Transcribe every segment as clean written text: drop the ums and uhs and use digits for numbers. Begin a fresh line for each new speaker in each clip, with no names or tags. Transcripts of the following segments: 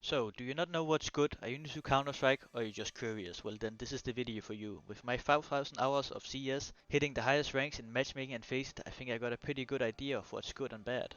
So, do you not know what's good? Are you new to Counter-Strike or are you just curious? Well then, this is the video for you. With my 5,000 hours of CS, hitting the highest ranks in matchmaking and faceit, I think I got a pretty good idea of what's good and bad.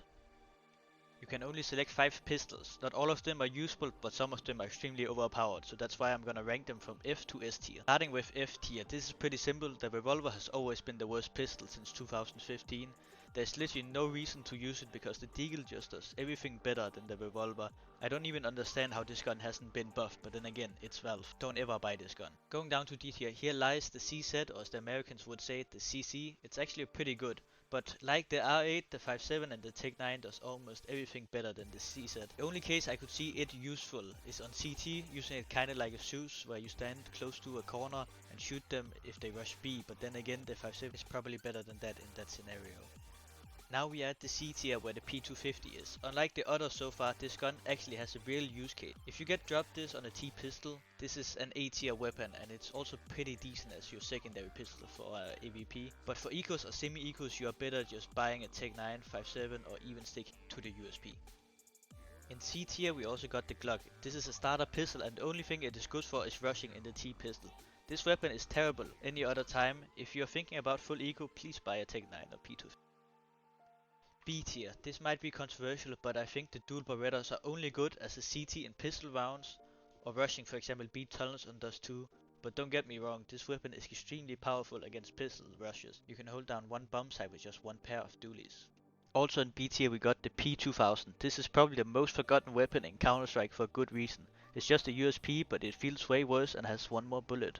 You can only select 5 pistols. Not all of them are useful, but some of them are extremely overpowered, so that's why I'm gonna rank them from F to S tier. Starting with F tier, this is pretty simple. The Revolver has always been the worst pistol since 2015. There's literally no reason to use it because the Deagle just does everything better than the Revolver. I don't even understand how this gun hasn't been buffed, but then again, it's Valve. Don't ever buy this gun. Going down to D tier, here lies the CZ, or as the Americans would say it, the CC. It's actually pretty good. But like the R8, the 5.7 and the Tec9 does almost everything better than the CZ. The only case I could see it useful is on CT, using it kinda like a Zeus, where you stand close to a corner and shoot them if they rush B, but then again the 5.7 is probably better than that in that scenario. Now we are at the C tier where the P250 is. Unlike the others so far, this gun actually has a real use case. If you get dropped this on a T pistol, this is an A tier weapon and it's also pretty decent as your secondary pistol for AVP. But for ecos or semi-ecos, you are better just buying a Tec9 5.7 or even stick to the USP. In C tier we also got the Glock. This is a starter pistol and the only thing it is good for is rushing in the T pistol. This weapon is terrible any other time. If you are thinking about full eco, please buy a Tec9 or P250. B tier. This might be controversial, but I think the dual Berettas are only good as a CT in pistol rounds or rushing, for example B tunnels on Dust 2. But don't get me wrong, this weapon is extremely powerful against pistol rushes. You can hold down one bomb site with just one pair of Dualies. Also in B tier we got the P2000. This is probably the most forgotten weapon in Counter-Strike for a good reason. It's just a USP, but it feels way worse and has one more bullet.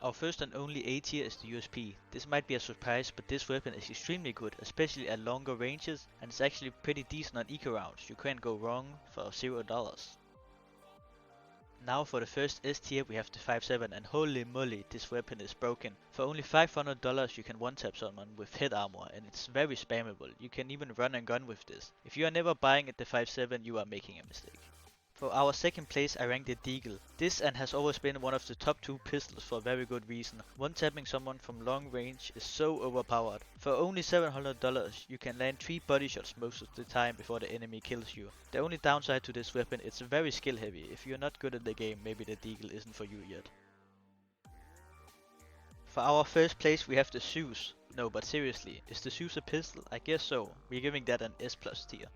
Our first and only A tier is the USP. This might be a surprise, but this weapon is extremely good, especially at longer ranges, and it's actually pretty decent on eco rounds. You can't go wrong for $0. Now for the first S tier we have the 5.7 and holy moly, this weapon is broken. For only $500 you can one-tap someone with head armor and it's very spammable. You can even run and gun with this. If you are never buying at the 5.7 you are making a mistake. For our second place I ranked the Deagle. This and has always been one of the top 2 pistols for a very good reason. One-tapping someone from long range is so overpowered. For only $700 you can land 3 body shots most of the time before the enemy kills you. The only downside to this weapon, it's very skill heavy. If you're not good at the game, maybe the Deagle isn't for you yet. For our first place we have the Zeus. No, but seriously, is the Zeus a pistol? I guess so. We're giving that an S+ tier.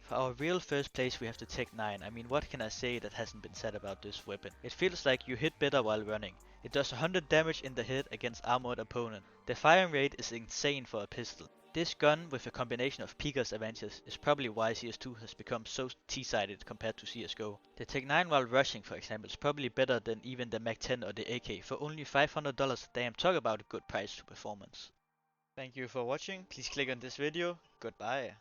For our real first place we have the Tec9. I mean, what can I say that hasn't been said about this weapon? It feels like you hit better while running. It does 100 damage in the head against armored opponent. The firing rate is insane for a pistol. This gun with a combination of Pika's advantages is probably why CS2 has become so T-sided compared to CSGO. The Tec9 while rushing for example is probably better than even the Mac-10 or the AK. For only $500, damn, talk about a good price to performance. Thank you for watching, please click on this video, goodbye.